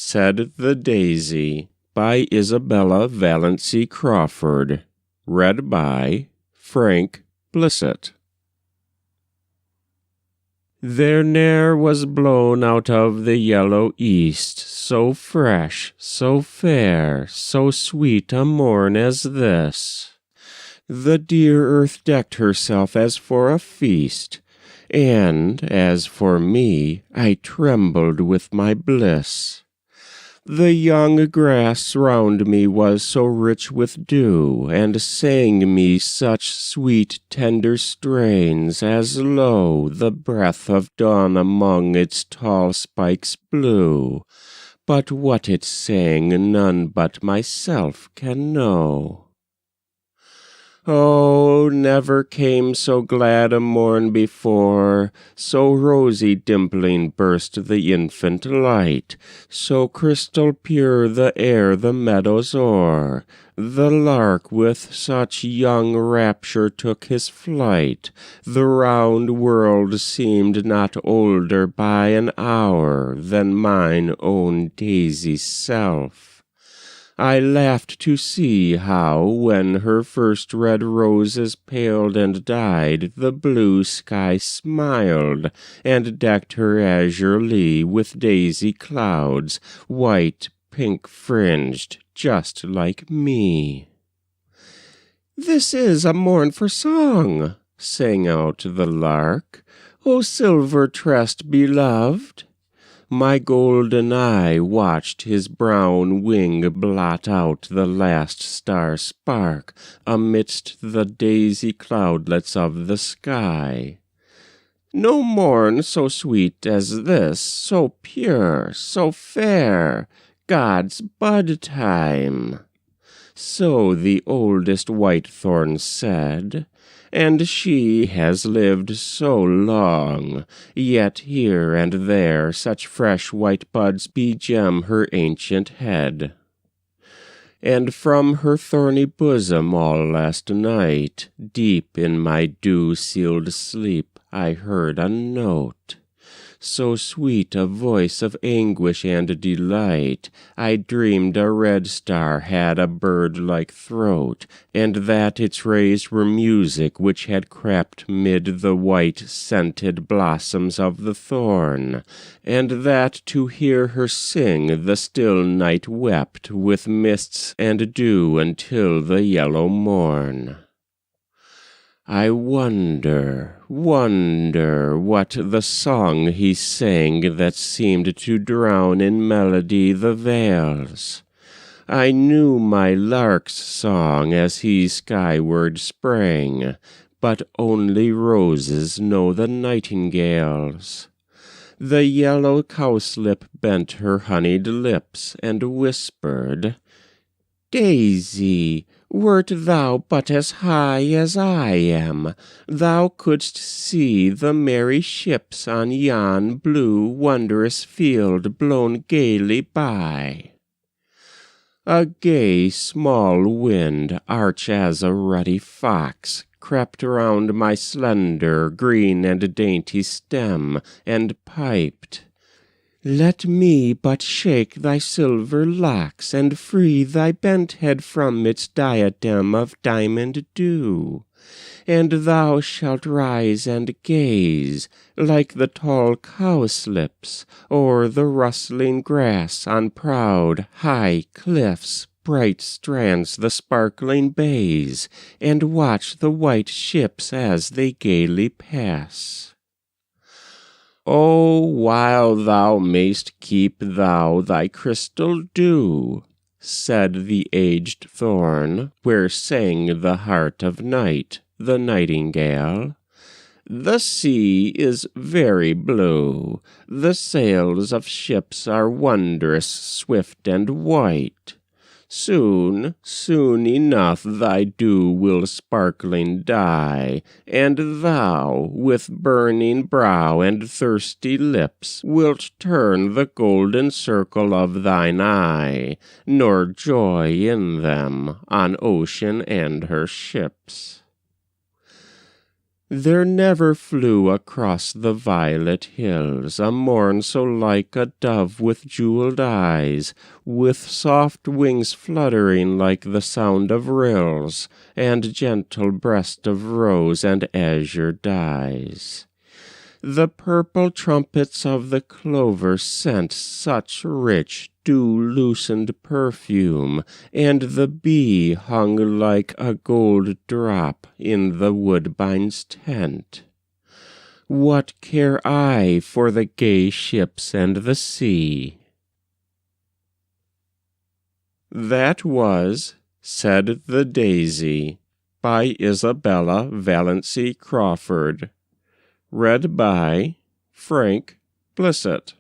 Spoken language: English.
Said the Daisy by Isabella Valancy Crawford. Read by Frank Blissett. There ne'er was blown out of the yellow east so fresh, so fair, so sweet a morn as this. The dear earth decked herself as for a feast, and, as for me, I trembled with my bliss. The young grass round me was so rich with dew, and sang me such sweet tender strains, as lo, the breath of dawn among its tall spikes blew. But what it sang none but myself can know. Oh, never came so glad a morn before, so rosy dimpling burst the infant light, so crystal pure the air the meadows o'er. The lark with such young rapture took his flight, the round world seemed not older by an hour than mine own Daisy's self. I laughed to see how, when her first red roses paled and died, the blue sky smiled, and decked her azure lea with daisy clouds, white, pink-fringed, just like me. "This is a morn for song," sang out the lark, "O silver-tressed beloved." My golden eye watched his brown wing blot out the last star-spark amidst the daisy cloudlets of the sky. No morn so sweet as this, so pure, so fair, God's bud-time. So the oldest whitethorn said, and she has lived so long, yet here and there such fresh white buds begem her ancient head. And from her thorny bosom all last night, deep in my dew-sealed sleep, I heard a note. So sweet a voice of anguish and delight, I dreamed a red star had a bird-like throat, and that its rays were music which had crept mid the white-scented blossoms of the thorn, and that to hear her sing the still night wept with mists and dew until the yellow morn. I wonder what the song he sang that seemed to drown in melody the vales. I knew my lark's song as he skyward sprang, but only roses know the nightingale's. The yellow cowslip bent her honeyed lips and whispered, "Daisy, wert thou but as high as I am, thou couldst see the merry ships on yon blue wondrous field blown gaily by." A gay small wind, arch as a ruddy fox, crept round my slender, green and dainty stem, and piped, "Let me but shake thy silver locks, and free thy bent head from its diadem of diamond dew, and thou shalt rise and gaze, like the tall cowslips, o'er the rustling grass on proud, high cliffs, bright strands the sparkling bays, and watch the white ships as they gaily pass. Oh, while thou mayst keep thou thy crystal dew," said the aged thorn, where sang the heart of night, the nightingale. "The sea is very blue, the sails of ships are wondrous swift and white. Soon enough thy dew will sparkling die, and thou, with burning brow and thirsty lips, wilt turn the golden circle of thine eye, nor joy in them on ocean and her ships." There never flew across the violet hills a morn so like a dove with jeweled eyes, with soft wings fluttering like the sound of rills, and gentle breast of rose and azure dyes. The purple trumpets of the clover sent such rich dew-loosened perfume, and the bee hung like a gold drop in the woodbine's tent. What care I for the gay ships and the sea? That was Said the Daisy by Isabella Valancy Crawford. Read by Frank Blissett.